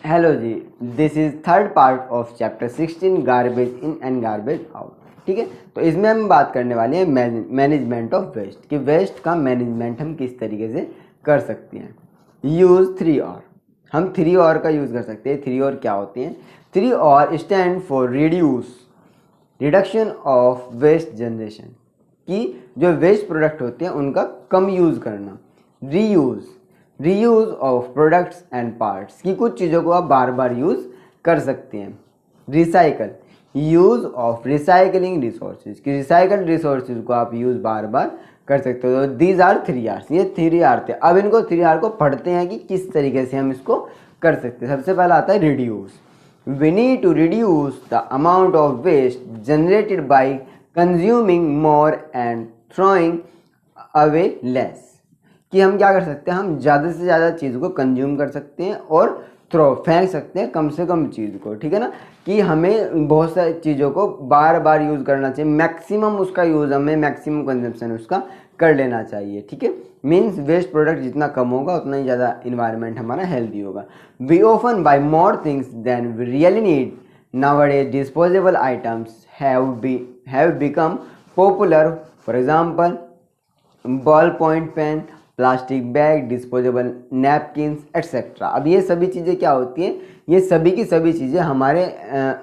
Hello जी, this is third part of chapter 16 garbage in and garbage out. ठीक है, तो इसमें हम बात करने वाले हैं मैनेजमेंट ऑफ वेस्ट कि वेस्ट का मैनेजमेंट हम किस तरीके से कर सकते हैं। यूज़ 3R, हम 3R का यूज़ कर सकते हैं। 3R क्या होते हैं? 3R stand for reduction of waste generation, कि जो वेस्ट प्रोडक्ट होते हैं उनका कम यूज़ करना। Reuse of products and parts, कि कुछ चीज़ों को आप बार बार यूज़ कर सकते हैं। Recycle, use of recycling resources, कि रिसाइकल्ड रिसोर्सेज को आप यूज़ बार बार कर सकते हो। दीज आर 3Rs, ये 3R थे। अब इनको 3R को पढ़ते हैं कि किस तरीके से हम इसको कर सकते हैं। सबसे पहला आता है reduce. We need to reduce the amount of waste generated by consuming more and throwing away less, कि हम क्या कर सकते हैं, हम ज़्यादा से ज़्यादा चीज़ को कंज्यूम कर सकते हैं और फेंक सकते हैं कम से कम चीज़ को। ठीक है ना, कि हमें बहुत सारी चीज़ों को बार बार यूज़ करना चाहिए, मैक्सिमम उसका यूज़ हमें मैक्सिमम कंजम्पशन उसका कर लेना चाहिए। ठीक है, मीन्स वेस्ट प्रोडक्ट जितना कम होगा उतना ही ज़्यादा इन्वायरमेंट हमारा हेल्दी होगा। We often buy more things than we really need. Nowadays disposable items have become popular, for example ball point pen, plastic bag, disposable napkins etcetera. अब ये सभी चीज़ें क्या होती हैं, ये सभी की सभी चीज़ें हमारे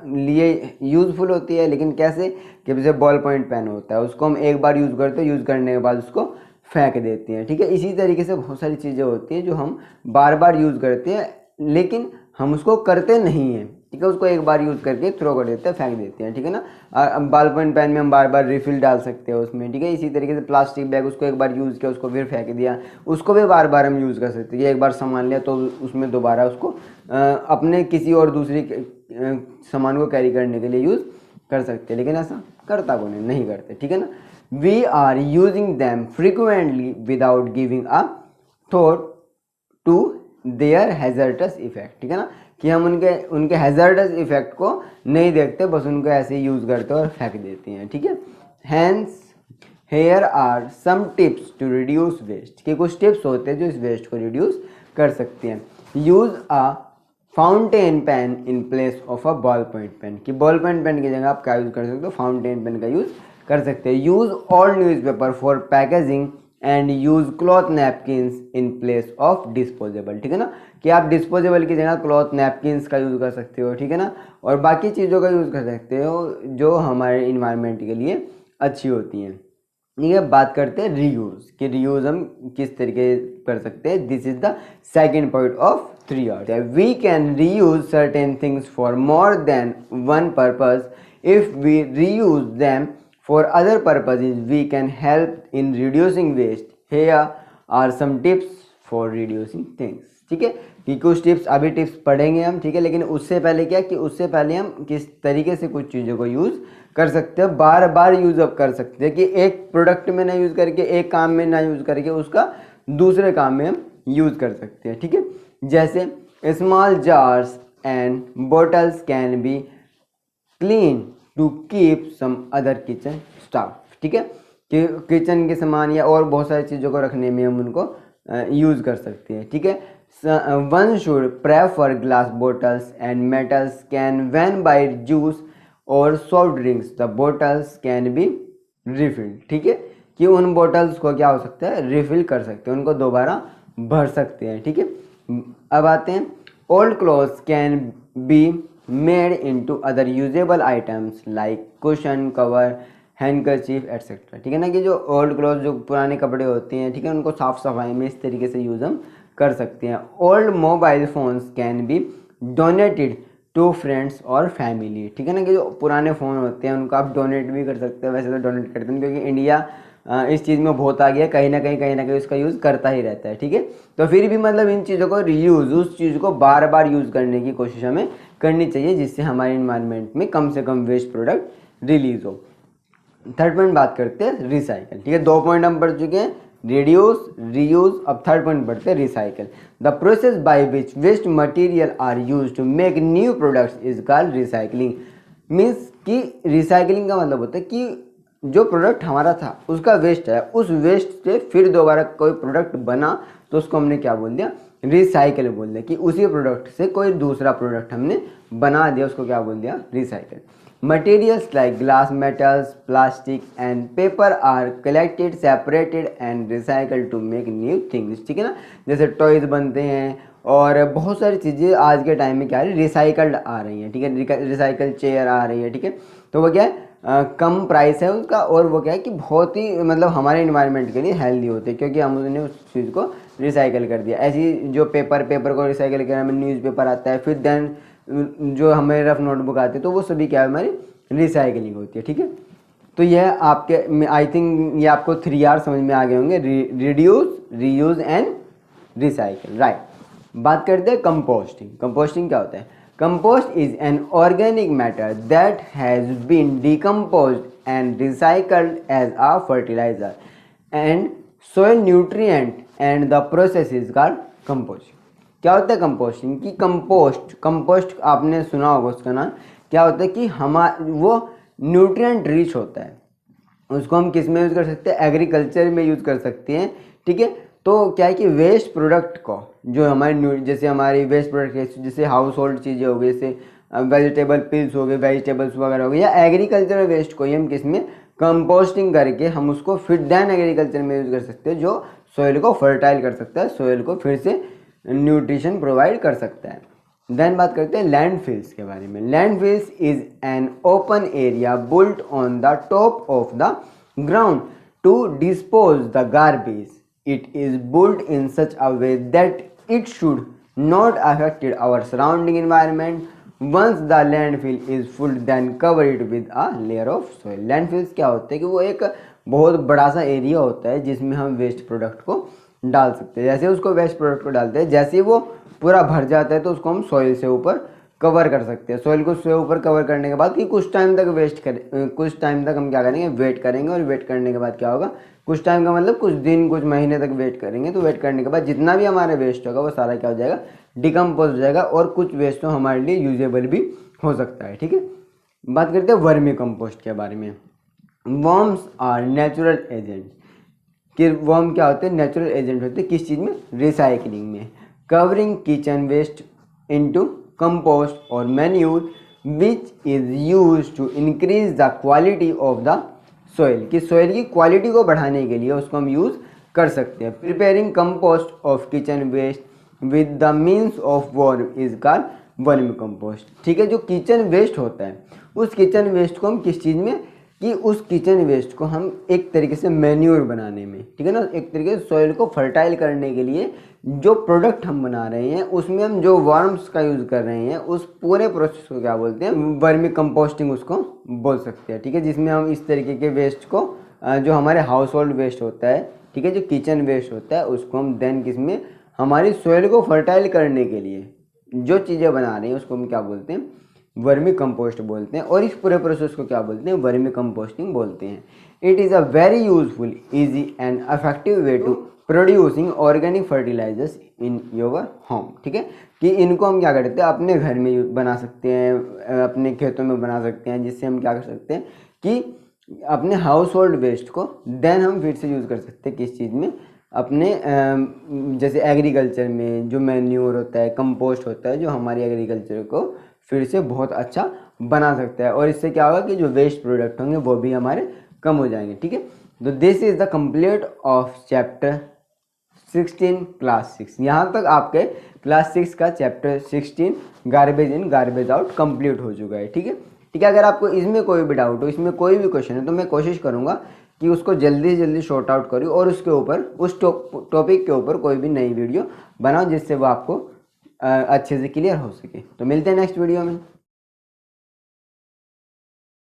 लिए यूज़फुल होती है। लेकिन कैसे, कि जैसे बॉल पॉइंट पेन होता है, उसको हम एक बार यूज़ करते हैं, यूज़ करने के बाद उसको फेंक देते हैं। ठीक है, इसी तरीके से बहुत सारी चीज़ें होती हैं जो हम बार बार यूज़ करते हैं लेकिन हम उसको करते नहीं हैं। ठीक है, उसको एक बार यूज़ करके थ्रो कर देते हैं, फेंक देते हैं। ठीक है ना, बॉल पॉइंट पेन में हम बार बार रिफिल डाल सकते हैं उसमें। ठीक है, इसी तरीके से प्लास्टिक बैग, उसको एक बार यूज़ किया उसको फिर फेंक दिया, उसको भी बार बार हम यूज़ कर सकते हैं। एक बार सामान लिया तो उसमें दोबारा उसको अपने किसी और दूसरी सामान को कैरी करने के लिए यूज़ कर सकते हैं। लेकिन ऐसा करता कौन है, नहीं करते। ठीक है ना, we are using them frequently without giving a thought to their hazardous effect. ठीक है ना, कि हम उनके हैजर्डस इफेक्ट को नहीं देखते, बस उनको ऐसे ही यूज़ करते हैं और फेंक देते हैं। ठीक है, hence here are some tips to reduce waste, कि कुछ टिप्स होते हैं जो इस वेस्ट को रिड्यूस कर सकते हैं। Use a fountain pen in place of a ball point pen, कि बॉल पॉइंट पेन की जगह आप क्या यूज़ कर सकते हो, फाउंटेन पेन का यूज़ कर सकते हैं। Use old newspaper for packaging and use cloth napkins in place of disposable. ठीक है ना, कि आप डिस्पोजेबल की जगह क्लॉथ नैपकिन्स का यूज़ कर सकते हो। ठीक है ना, और बाकी चीज़ों का यूज़ कर सकते हो जो हमारे इन्वायरमेंट के लिए अच्छी होती हैं। ठीक है, बात करते हैं रीयूज़, कि रीयूज़ हम किस तरीके कर सकते हैं। This is the second point of 3R। We can reuse certain things for more than one purpose. If we reuse them for other purposes we can help in reducing waste. Here are some tips for reducing things. ठीक है, कि कुछ tips, अभी tips पढ़ेंगे हम। ठीक है, लेकिन उससे पहले क्या, कि उससे पहले हम किस तरीके से कुछ चीज़ों को यूज़ कर सकते हैं, बार बार यूज़ अप कर सकते हैं, कि एक प्रोडक्ट में ना यूज़ करके, एक काम में ना यूज़ करके उसका दूसरे काम में हम यूज़ कर सकते हैं। ठीक है, जैसे small jars and bottles can be clean to keep some other kitchen stuff. ठीक है, कि किचन के सामान या और बहुत सारी चीज़ों को रखने में हम उनको यूज़ कर सकते हैं। ठीक है, one should prefer glass bottles and metals can when buy juice और soft drinks the bottles can be refilled. ठीक है, कि उन बॉटल्स को क्या हो सकता है, रिफिल कर सकते हैं, उनको दोबारा भर सकते हैं। ठीक है, अब आते हैं old clothes can be made into other usable items like cushion, cover, handkerchief etcetera. ठीक है ना, कि जो ओल्ड क्लॉथ, जो पुराने कपड़े होते हैं, ठीक है, उनको साफ सफाई में इस तरीके से यूज़ हम कर सकते हैं। Old mobile phones can be donated to friends और फैमिली। ठीक है ना, कि जो पुराने फ़ोन होते हैं उनको आप डोनेट भी कर सकते हैं। वैसे तो डोनेट करते हैं क्योंकि इंडिया इस चीज़ में बहुत आ गया, कहीं ना कहीं उसका यूज़ करता ही रहता है। ठीक है, तो फिर भी मतलब इन चीज़ों को रीयूज़, उस चीज़ को बार बार यूज़ करने की कोशिश हमें करनी चाहिए, जिससे हमारे इन्वायरमेंट में कम से कम वेस्ट प्रोडक्ट रिलीज हो। थर्ड पॉइंट बात करते हैं रिसाइकल। ठीक है, 2 पॉइंट हम पढ़ चुके हैं, रिड्यूस, रीयूज। अब थर्ड पॉइंट पढ़ते हैं recycle. The process by which waste material are use to make new products is called recycling. Means कि रिसाइकलिंग का मतलब होता है कि जो प्रोडक्ट हमारा था उसका वेस्ट है, उस वेस्ट से फिर दोबारा कोई प्रोडक्ट बना तो उसको हमने क्या बोल दिया, रिसाइकल बोल दिया कि उसी प्रोडक्ट से कोई दूसरा प्रोडक्ट हमने बना दिया, उसको क्या बोल दिया, recycle. Materials like glass, metals, plastic and paper are collected, separated and recycled to make new things, ठीक है ना। जैसे टॉयज बनते हैं और बहुत सारी चीज़ें आज के टाइम में क्या है, रिसाइकल्ड आ रही हैं, ठीक है। रिसाइकल चेयर आ रही है, ठीक है। तो वो क्या है, कम प्राइस है उसका, और वो क्या है कि बहुत ही मतलब हमारे इन्वायरमेंट के लिए हेल्दी होते हैं, क्योंकि हमने उस चीज़ को रिसाइकल कर दिया। ऐसी जो पेपर को रिसाइकल करने में न्यूज़पेपर आता है, फिर देन जो हमें रफ नोटबुक आती है, तो वो सभी क्या है, हमारी रिसाइकलिंग होती है, ठीक है। तो यह आपके, आई थिंक ये आपको 3R समझ में आ गए होंगे, reduce, reuse and recycle, right. बात करते हैं कंपोस्टिंग। कंपोस्टिंग क्या होता है? Compost is an organic matter that has been decomposed and recycled as a fertilizer and soil nutrient and the process is called composting. क्या होता है कंपोस्टिंग? कि कंपोस्ट आपने सुना होगा उसका नाम। क्या होता है कि वो न्यूट्रिएंट रिच होता है, उसको हम किस में यूज़ कर सकते हैं? एग्रीकल्चर में यूज़ कर सकते हैं, ठीक है। तो क्या है कि वेस्ट प्रोडक्ट को, जो हमारे जैसे हमारी वेस्ट प्रोडक्ट जैसे हाउस होल्ड चीज़ें हो गई, जैसे वेजिटेबल पिल्स हो गए, वेजिटेबल्स वगैरह हो गए, या एग्रीकल्चर वेस्ट को ही हम किस में, कंपोस्टिंग करके हम उसको फिर देन एग्रीकल्चर में यूज़ कर सकते हैं, जो सॉइल को फर्टाइल कर सकता है, सॉइल को फिर से न्यूट्रिशन प्रोवाइड कर सकता है। देन बात करते हैं लैंडफिल्स के बारे में। Landfills is an open area built on the top of the ground to dispose the garbage. It is built in such a way that it should not affected our surrounding environment. Once the landfill is full then cover it with a layer of soil. Landfills क्या होते हैं कि वो एक बहुत बड़ा सा area होता है जिसमें हम वेस्ट प्रोडक्ट को डाल सकते हैं। जैसे उसको वेस्ट प्रोडक्ट को डालते हैं, जैसे ही वो पूरा भर जाता है तो उसको हम सॉइल से ऊपर कवर कर सकते हैं। सॉइल को से ऊपर कवर करने के बाद कि कुछ टाइम तक कुछ टाइम तक हम क्या करेंगे, वेट करेंगे। और वेट करने के बाद क्या होगा, कुछ टाइम का मतलब कुछ दिन कुछ महीने तक वेट करेंगे। तो वेट करने के बाद जितना भी हमारा वेस्ट होगा वो सारा क्या हो जाएगा, डिकम्पोज हो जाएगा, और कुछ वेस्ट तो हमारे लिए यूजेबल भी हो सकता है, ठीक है। बात करते हैं वर्मी कंपोस्ट के बारे में। Worms are natural agent. कि वर्म क्या होते हैं, नेचुरल एजेंट होते हैं किस चीज़ में, रिसाइकलिंग में। Covering kitchen waste into compost और manure which is used to increase the quality of the soil. कि सोइल की क्वालिटी को बढ़ाने के लिए उसको हम यूज़ कर सकते हैं। Preparing compost of kitchen waste with the means of worm is called vermi compost, ठीक है। जो किचन वेस्ट होता है, उस किचन वेस्ट को हम किस चीज़ में, कि उस किचन वेस्ट को हम एक तरीके से मैन्योर बनाने में, ठीक है ना, एक तरीके से सॉइल को फर्टाइल करने के लिए जो प्रोडक्ट हम बना रहे हैं उसमें हम जो वर्म्स का यूज़ कर रहे हैं, उस पूरे प्रोसेस को क्या बोलते हैं, वर्मी कंपोस्टिंग उसको बोल सकते हैं, ठीक है। जिसमें हम इस तरीके के वेस्ट को, जो हमारे हाउस होल्ड वेस्ट होता है, ठीक है, जो किचन वेस्ट होता है, उसको हम देन किसमें, हमारी सॉइल को फर्टाइल करने के लिए जो चीज़ें बना रहे हैं उसको हम क्या बोलते हैं, वर्मी कंपोस्ट बोलते हैं। और इस पूरे प्रोसेस को क्या बोलते हैं, वर्मी कंपोस्टिंग बोलते हैं। It is a very useful, easy and effective way to producing organic fertilizers in your home, ठीक है। कि इनको हम क्या करते हैं, अपने घर में बना सकते हैं, अपने खेतों में बना सकते हैं, जिससे हम क्या कर सकते हैं कि अपने हाउस होल्ड वेस्ट को देन हम फिर से यूज़ कर सकते हैं किस चीज़ में, अपने जैसे एग्रीकल्चर में जो मैन्योर होता है, कंपोस्ट होता है, जो हमारी एग्रीकल्चर को फिर से बहुत अच्छा बना सकता है। और इससे क्या होगा कि जो वेस्ट प्रोडक्ट होंगे वो भी हमारे कम हो जाएंगे, ठीक है। तो this is the complete of chapter 16 class 6। यहाँ तक आपके क्लास 6 का chapter 16 garbage in garbage out complete हो चुका है, ठीक है। ठीक है, अगर आपको इसमें कोई भी डाउट हो, इसमें कोई भी क्वेश्चन है, तो मैं कोशिश करूँगा कि उसको जल्दी से जल्दी शॉर्ट आउट करूँ और उसके ऊपर, उस टॉपिक के ऊपर कोई भी नई वीडियो बनाओ जिससे वो आपको अच्छे से क्लियर हो सके। तो मिलते हैं नेक्स्ट वीडियो में।